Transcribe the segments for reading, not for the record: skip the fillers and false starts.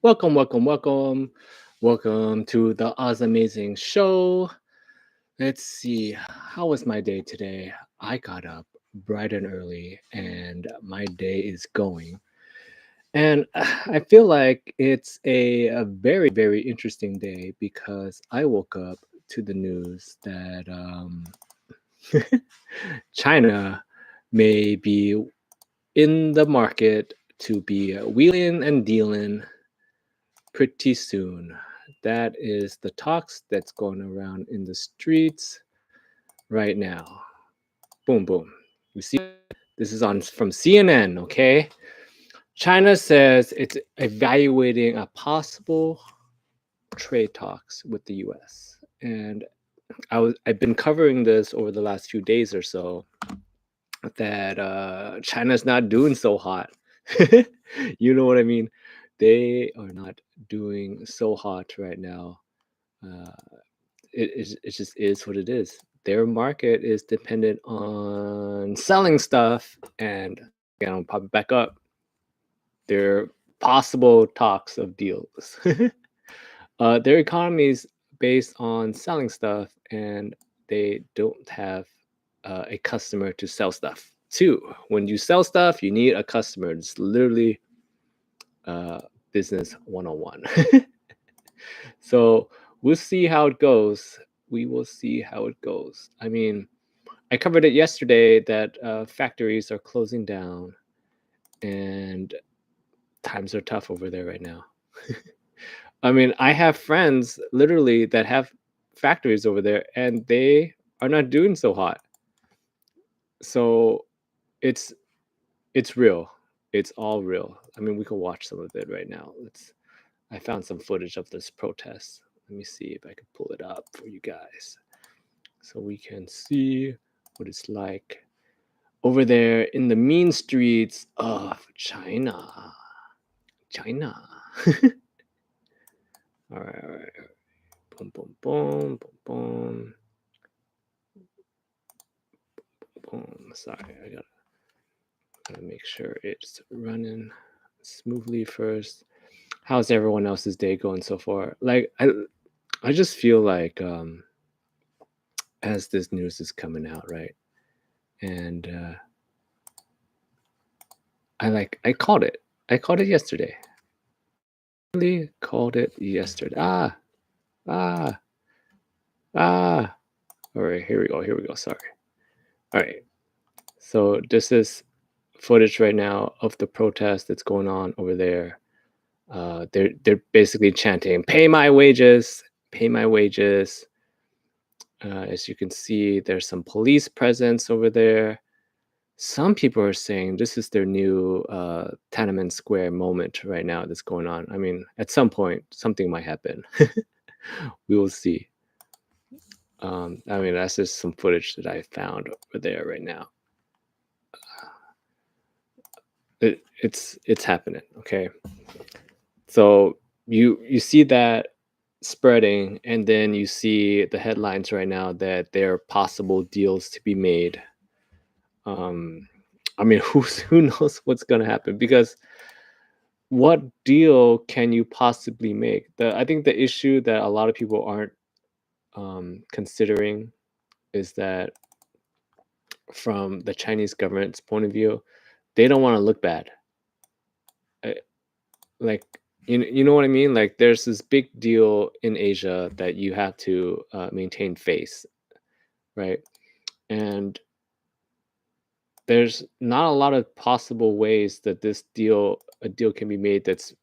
Welcome, welcome, welcome. Welcome to the AwsAmazing show. Let's see, how was my day today? I got up bright and early and my day is going. And I feel like it's a very, very interesting day because I woke up to the news that China may be in the market to be wheeling and dealing pretty soon. That is the talks that's going around in the streets right now. Boom, boom. You see, this is on from CNN. Okay, China says it's evaluating a possible trade talks with the U.S. And I've been covering this over the last few days or so that China's not doing so hot. You know what I mean? They are not doing so hot right now. Uh, it just is what it is. Their market is dependent on selling stuff, and again, I'll pop it back up. There are possible talks of deals. Their economy is based on selling stuff, and they don't have a customer to sell stuff to. When you sell stuff, you need a customer. It's literally uh, business 101. So we'll see how it goes. We will see how it goes. I mean, I covered it yesterday that factories are closing down and times are tough over there right now. I mean, I have friends literally that have factories over there and they are not doing so hot. So it's it's real. It's all real. I mean, we can watch some of it right now. I found some footage of this protest. Let me see if I can pull it up for you guys so we can see what it's like over there in the mean streets of China. China. All right, all right. Boom, boom, boom, boom, boom, boom. Sorry, gotta make sure it's running smoothly first. How's everyone else's day going so far? Like, I just feel like as this news is coming out, right? And I called it. I called it yesterday. Really called it yesterday. Ah, ah. All right, here we go. Here we go. Sorry. All right. So this is footage right now of the protest that's going on over there. They're basically chanting, "Pay my wages, pay my wages." As you can see, there's some police presence over there. Some people are saying this is their new Tiananmen Square moment right now that's going on. I mean, at some point, something might happen. We will see. I mean, that's just some footage that I found over there right now. It's happening. Okay, so you see that spreading, and then you see the headlines right now that there are possible deals to be made. Um, I mean, who knows what's gonna happen? Because what deal can you possibly make? I think the issue that a lot of people aren't considering is that from the Chinese government's point of view, they don't want to look bad. Uh, Like, you know what I mean? Like, there's this big deal in Asia that you have to maintain face, right? And there's not a lot of possible ways that a deal can be made that's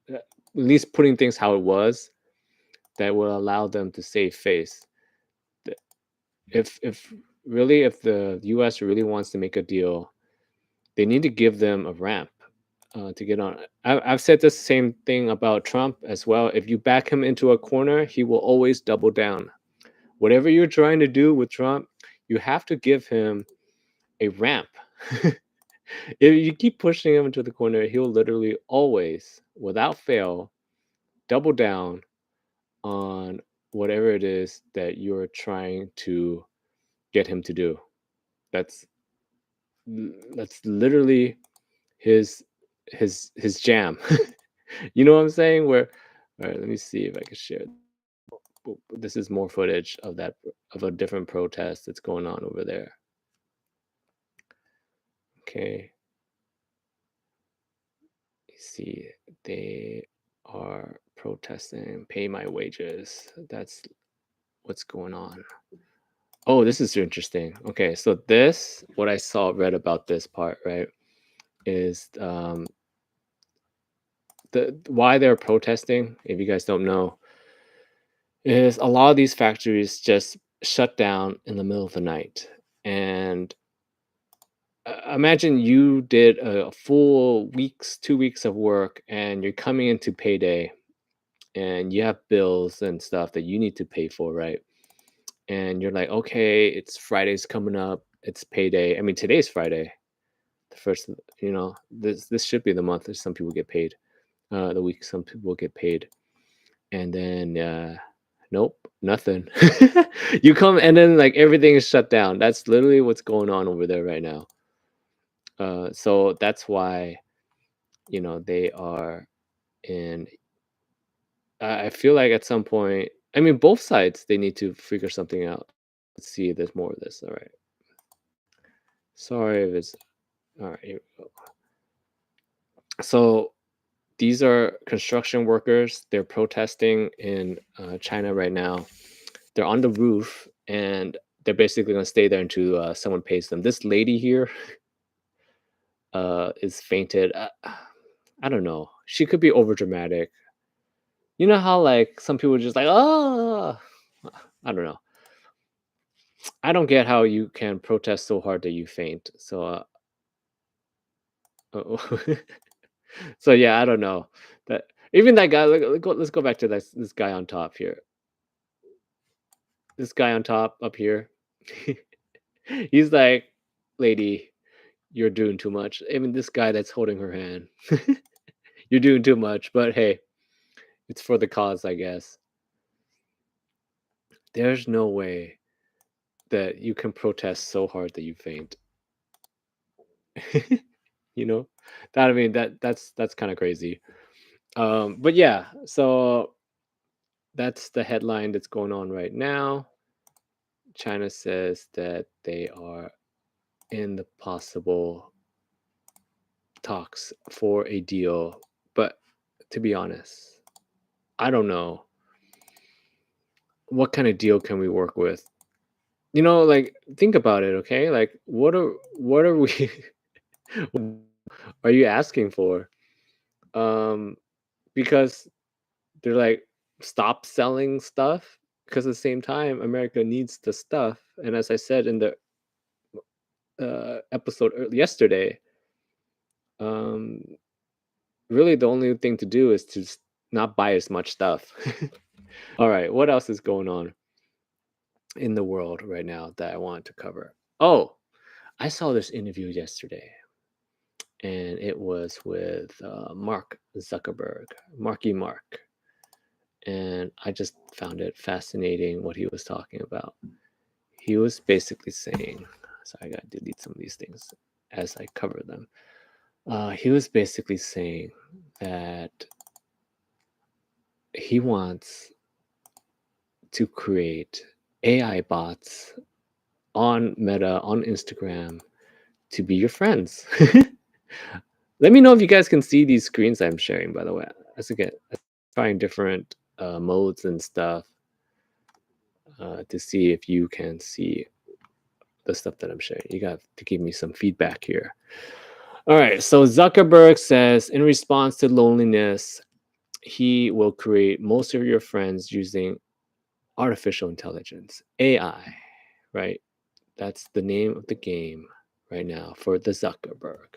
at least putting things how it was that will allow them to save face. If really if the US really wants to make a deal, they need to give them a ramp to get on. I've said the same thing about Trump as well. If you back him into a corner, he will always double down. Whatever you're trying to do with Trump, you have to give him a ramp. If you keep pushing him into the corner, he'll literally always, without fail, double down on whatever it is that you're trying to get him to do. That's that's literally his jam. You know what I'm saying? Where, all right, let me see if I can share. This is more footage of that of a different protest that's going on over there. Okay, you see, they are protesting. Pay my wages. That's what's going on. Oh, this is interesting. Okay, so this, what I saw, read about this part, right, is the why they're protesting. If you guys don't know, is a lot of these factories just shut down in the middle of the night, and imagine you did a full weeks, 2 weeks of work, and you're coming into payday, and you have bills and stuff that you need to pay for, right? And you're like, okay, it's Friday's coming up, it's payday. I mean, today's Friday, the first. This should be the month that some people get paid, the week some people get paid, and then nope, nothing. You come, and then like everything is shut down. That's literally what's going on over there right now. So that's why they are in. I feel like at some point, I mean, both sides, they need to figure something out. Let's see, there's more of this. All right. Sorry if it's all right. Here we go. So these are construction workers. They're protesting in China right now. They're on the roof, and they're basically going to stay there until someone pays them. This lady here is fainted. I don't know. She could be over dramatic. You know how like some people just like, oh, I don't know. I don't get how you can protest so hard that you faint. So, oh. So yeah, I don't know. That even that guy. Let's go back to this guy on top here. This guy on top up here. He's like, lady, you're doing too much. Even this guy that's holding her hand, you're doing too much. But hey, it's for the cause, I guess. There's no way that you can protest so hard that you faint. you know, that I mean that's kind of crazy. But yeah, so that's the headline that's going on right now. China says that they are in the possible talks for a deal, but to be honest, I don't know what kind of deal can we work with. Like think about it, okay? Like what are we are you asking for? Um because they're like, stop selling stuff, because at the same time America needs the stuff, and as I said in the episode yesterday, um really the only thing to do is to not buy as much stuff. All right, what else is going on in the world right now that I want to cover? Oh, I saw this interview yesterday, and it was with Mark Zuckerberg, Marky Mark, and I just found it fascinating what he was talking about. He was basically saying, so I gotta delete some of these things as I cover them. He was basically saying that he wants to create AI bots on Meta, on Instagram, to be your friends. Let me know if you guys can see these screens I'm sharing, by the way. As again, trying different modes and stuff to see if you can see the stuff that I'm sharing. You got to give me some feedback here. All right, so Zuckerberg says in response to loneliness, he will create most of your friends using artificial intelligence, AI, right? That's the name of the game right now for the Zuckerberg.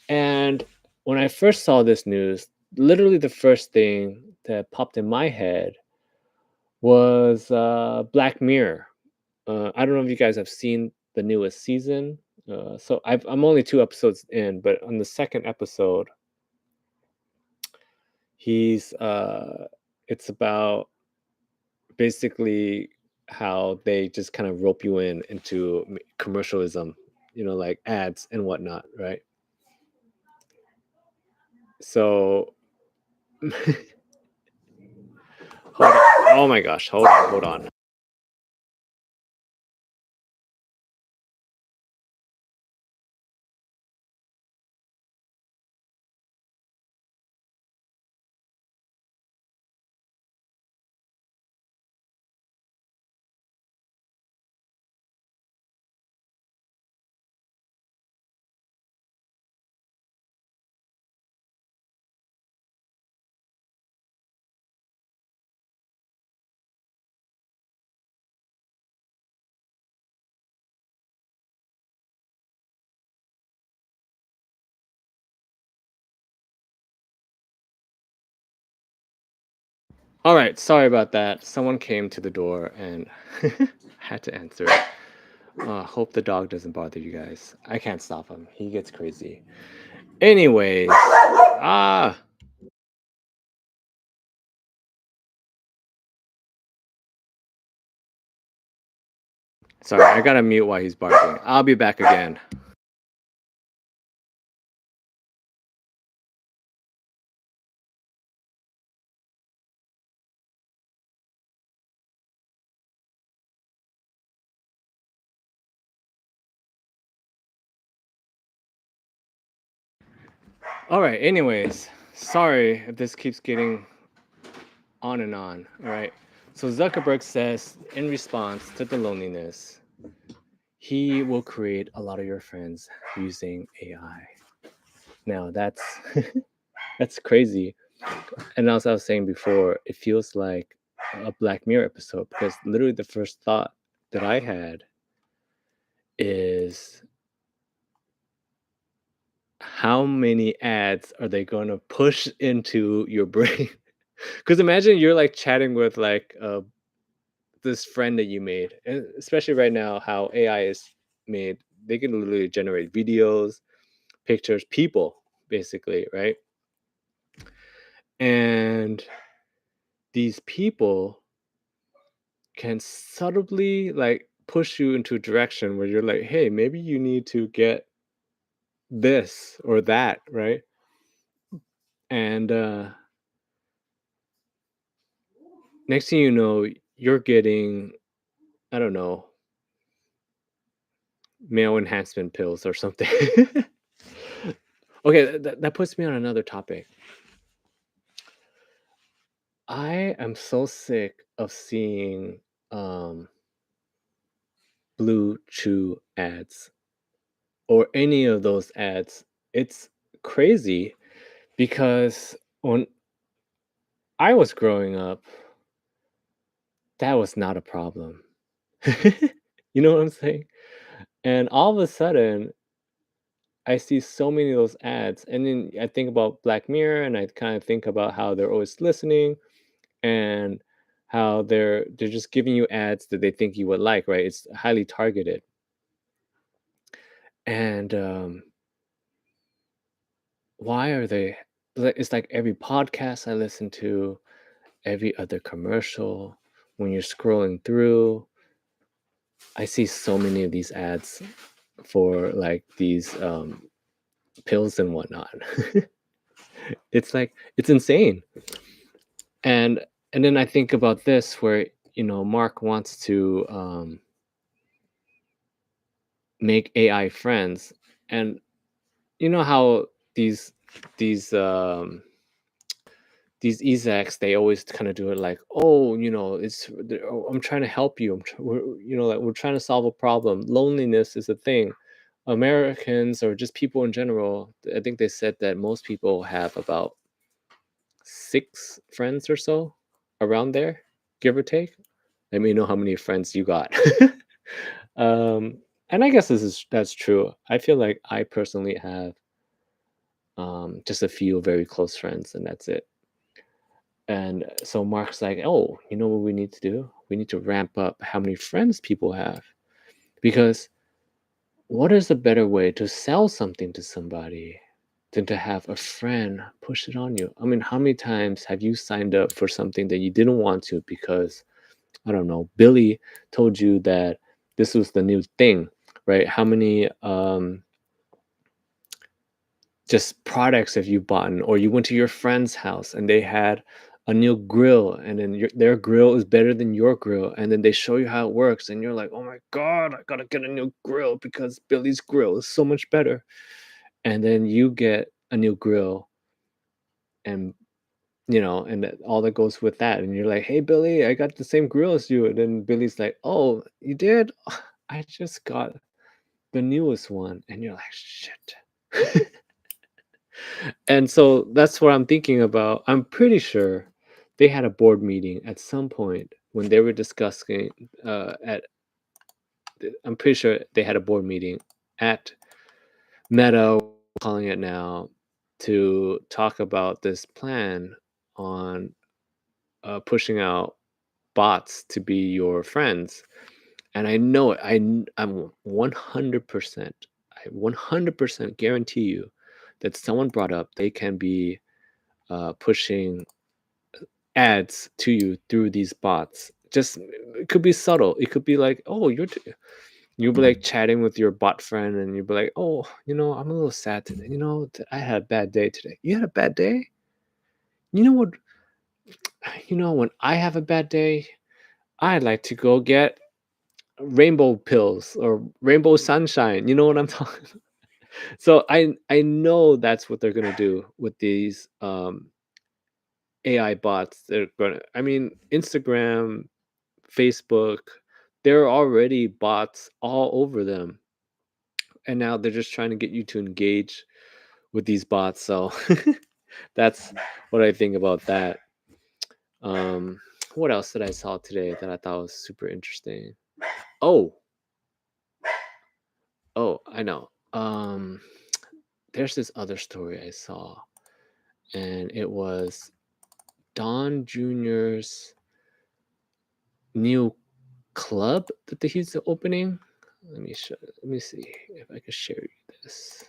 And when I first saw this news, literally the first thing that popped in my head was Black Mirror. I don't know if you guys have seen the newest season. So I'm only 2 episodes in, but on the second episode, he's it's about basically how they just kind of rope you into commercialism, like ads and whatnot, right? So hold on. Oh my gosh, hold on. All right, sorry about that. Someone came to the door and had to answer it. Hope the dog doesn't bother you guys. I can't stop him. He gets crazy. Anyways, sorry, I gotta mute while he's barking. I'll be back again. All right, anyways, sorry if this keeps getting on and on. All right. So Zuckerberg says in response to the loneliness, he will create a lot of your friends using AI. Now that's that's crazy. And as I was saying before, it feels like a Black Mirror episode because literally the first thought that I had is how many ads are they going to push into your brain? Because imagine you're like chatting with like this friend that you made, and especially right now, how AI is made, they can literally generate videos, pictures, people, basically, right? And these people can subtly like push you into a direction where you're like, hey, maybe you need to get this or that, right? And next thing you know, you're getting, I don't know, male enhancement pills or something. Okay, that puts me on another topic. I am so sick of seeing Blue Chew ads or any of those ads. It's crazy because when I was growing up, that was not a problem. You know what I'm saying? And all of a sudden, I see so many of those ads, and then I think about Black Mirror, and I kind of think about how they're always listening and how they're just giving you ads that they think you would like, right? It's highly targeted. And why are they it's like every podcast I listen to, every other commercial, when you're scrolling through, I see so many of these ads for like these pills and whatnot. It's like it's insane. And and then I think about this where Mark wants to make AI friends, and you know how these these um these execs, they always kind of do it like, oh, I'm trying to help you, like we're trying to solve a problem. Loneliness is a thing. Americans, or just people in general, I think they said that most people have about 6 friends or so, around there, give or take. Let me know how many friends you got. um and I guess that's true. I feel like I personally have just a few very close friends, and that's it. And so Mark's like, oh, you know what we need to do? We need to ramp up how many friends people have. Because what is a better way to sell something to somebody than to have a friend push it on you? I mean, how many times have you signed up for something that you didn't want to because, I don't know, Billy told you that this was the new thing, right? How many just products if you bought, or you went to your friend's house and they had a new grill, and then their grill is better than your grill, and then they show you how it works, and you're like, oh my god, I gotta get a new grill because Billy's grill is so much better. And then you get a new grill, and and all that goes with that, and you're like, hey Billy, I got the same grill as you, and then Billy's like, oh, you did? I just got the newest one, and you're like, shit. And so that's what I'm thinking about. I'm pretty sure they had a board meeting at some point when they were discussing at I'm pretty sure they had a board meeting at Meta, calling it now, to talk about this plan on pushing out bots to be your friends. And I know it. I'm 100%, I 100% guarantee you that someone brought up they can be pushing ads to you through these bots. Just it could be subtle. It could be like, oh, you'll be like chatting with your bot friend, and you'll be like, oh, I'm a little sad today. I had a bad day today. You had a bad day? You know what? When I have a bad day, I like to go get rainbow pills or rainbow sunshine. You know what I'm talking about? So I know that's what they're gonna do with these AI bots. I mean, Instagram, Facebook, there are already bots all over them. And now they're just trying to get you to engage with these bots. So that's what I think about that. Um, what else did I saw today that I thought was super interesting? Oh, I know. There's this other story I saw, and it was Don Jr.'s new club that he's opening. Let me see if I can share you this.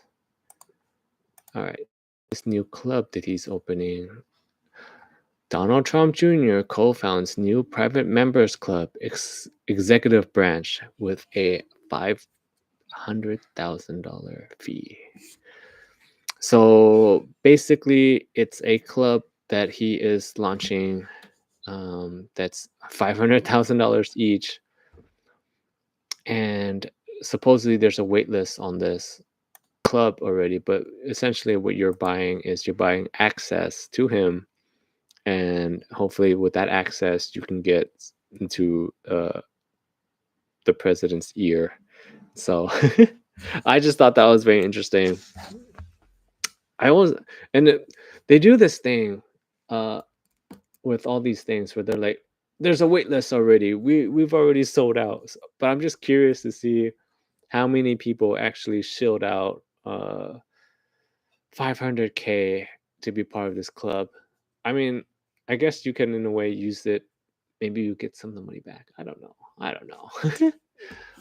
All right, this new club that he's opening. Donald Trump Jr. co-founds new private members club executive branch with a $500,000 fee. So basically, it's a club that he is launching. That's $500,000 each, and supposedly there's a wait list on this club already. But essentially, what you're buying access to him, and hopefully, with that access, you can get into the president's ear. So I just thought that was very interesting. I was, and they do this thing uh, with all these things where they're like, "There's a wait list already. We've already sold out." But I'm just curious to see how many people actually shilled out 500K to be part of this club. I mean, I guess you can in a way use it. Maybe you get some of the money back. I don't know.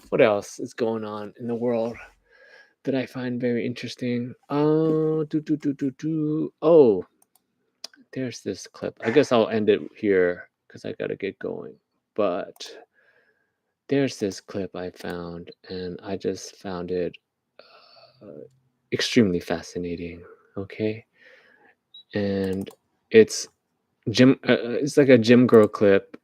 What else is going on in the world that I find very interesting? Oh, there's this clip. I guess I'll end it here because I gotta get going. But there's this clip I found, and I just found it extremely fascinating. Okay, and it's gym. It's like a gym girl clip.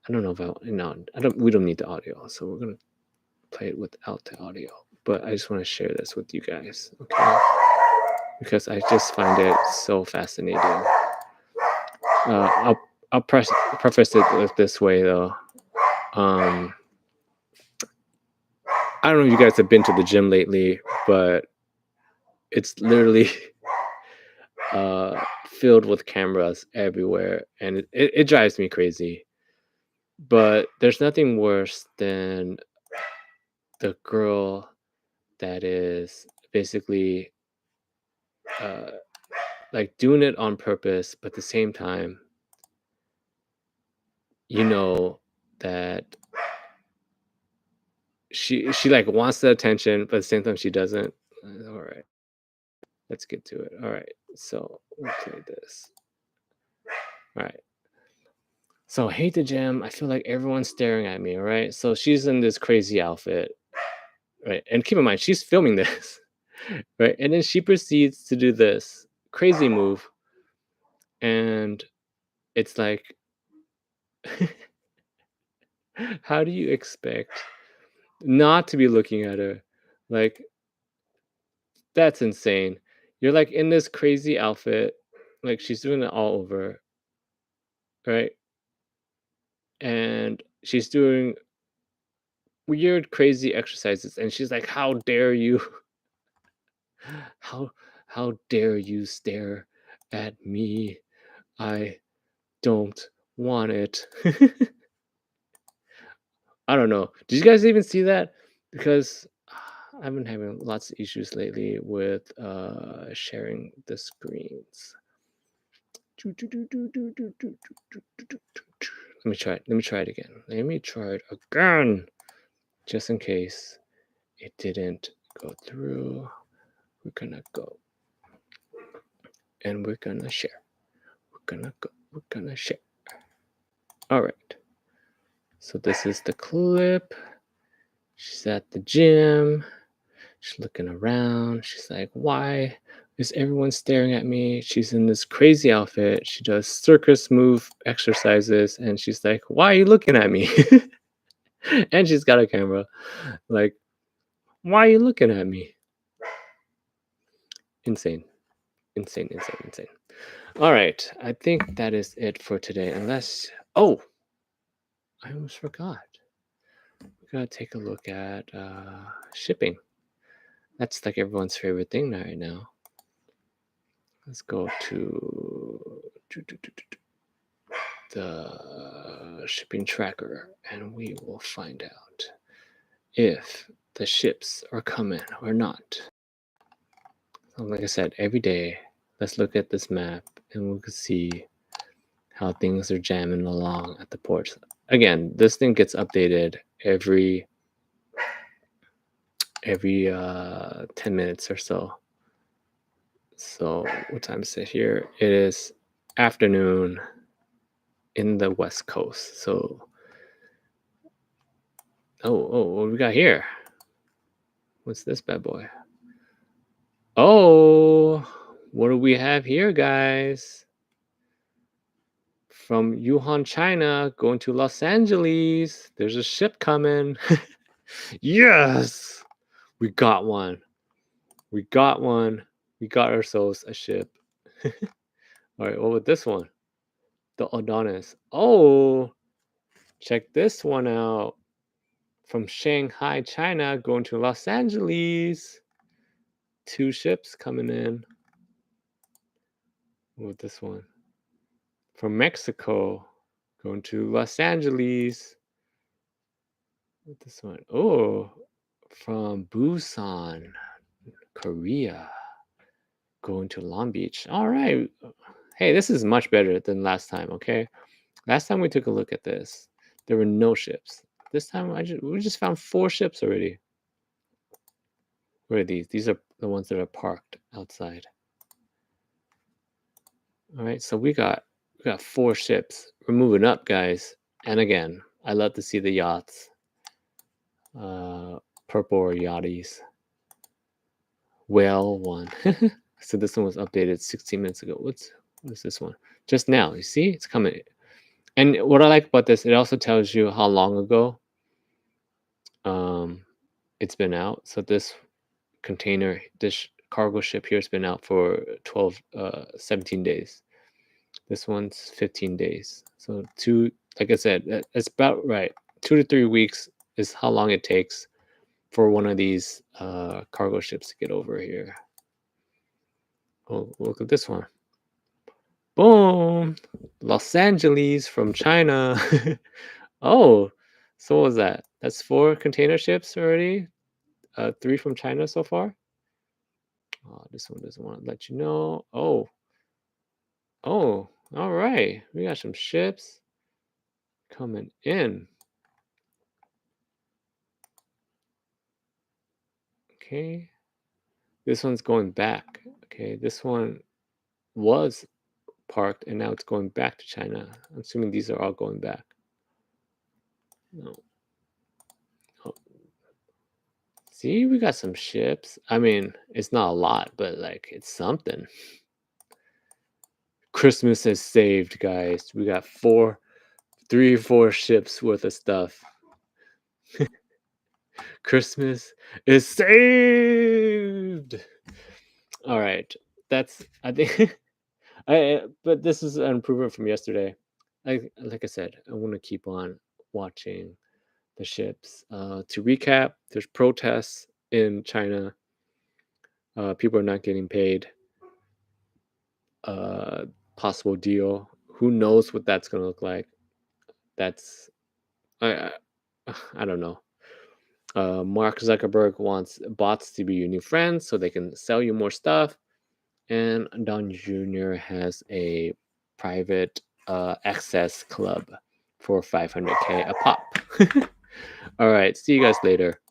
I don't know if I don't. We don't need the audio, so we're gonna play it without the audio. But I just want to share this with you guys, okay? Because I just find it so fascinating. I'll preface it with this way though. I don't know if you guys have been to the gym lately, but it's literally filled with cameras everywhere, and it drives me crazy. But there's nothing worse than the girl that is basically like doing it on purpose, but at the same time, you know that she like wants the attention, but at the same time she doesn't. All right, let's get to it. All right, so we'll play this. All right. So hate the gym. I feel like everyone's staring at me. All right. So she's in this crazy outfit, right? And keep in mind, she's filming this. Right? And then she proceeds to do this crazy move, and it's like, how do you expect not to be looking at her? Like, that's insane. You're like in this crazy outfit, like she's doing it all over, right? And she's doing weird, crazy exercises, and she's like, "How dare you? How how dare you stare at me? I don't want it." I don't know. Did you guys even see that? Because I've been having lots of issues lately with sharing the screens. Let me try it. Let me try it again. Let me try it again. Just in case it didn't go through. We're gonna go and we're gonna share. We're gonna go. We're gonna share. All right. So this is the clip. She's at the gym. She's looking around. She's like, why is everyone staring at me? She's in this crazy outfit. She does circus move exercises. And she's like, why are you looking at me? And she's got a camera. Like, why are you looking at me? Insane. Insane, insane, insane. All right. I think that is it for today. Unless, oh, I almost forgot. We gotta take a look at shipping. That's like everyone's favorite thing right now. Let's go to the shipping tracker and we will find out if the ships are coming or not. So like I said, every day, let's look at this map and we can see how things are jamming along at the ports. Again, this thing gets updated every 10 minutes or so. So what time is it here? It is afternoon in the West Coast. So, what we got here? What's this bad boy? Oh, what do we have here, guys? From Wuhan, China, going to Los Angeles. There's a ship coming. Yes, we got one. We got one. We got ourselves a ship. All right, what with this one? The Adonis. Oh, check this one out. From Shanghai, China, going to Los Angeles. 2 ships coming in. What with this one? From Mexico, going to Los Angeles. What with this one? Oh, from Busan, Korea, going to Long Beach. All right. Hey, this is much better than last time, okay? Last time we took a look at this, there were no ships. This time we just found 4 ships already. Where are these? These are the ones that are parked outside. All right, so we got 4 ships. We're moving up, guys. And again, I love to see the yachts. Purple or yachties. Whale one. So this one was updated 16 minutes ago. What is this one? Just now. You see, it's coming. And what I like about this, it also tells you how long ago it's been out. So this cargo ship here has been out for 17 days. This one's 15 days. So like I said, it's about right. 2 to 3 weeks is how long it takes for one of these cargo ships to get over here. Oh, look at this one. Boom! Los Angeles from China. Oh, so what was that? That's 4 container ships already? 3 from China so far? Oh, this one doesn't want to let you know. Oh, all right. We got some ships coming in. Okay. This one's going back. Okay, this one was parked and now it's going back to China. I'm assuming these are all going back. No. Oh. See, we got some ships. I mean, it's not a lot, but like it's something. Christmas is saved, guys. We got 4 ships worth of stuff. Christmas is saved. All right, that's I think. But this is an improvement from yesterday. Like I said, I want to keep on watching the ships. To recap, there's protests in China. People are not getting paid. Uh, Possible deal. Who knows what that's gonna look like? That's I don't know. Mark Zuckerberg wants bots to be your new friends so they can sell you more stuff. And Don Jr. has a private access club for 500K a pop. All right, see you guys later.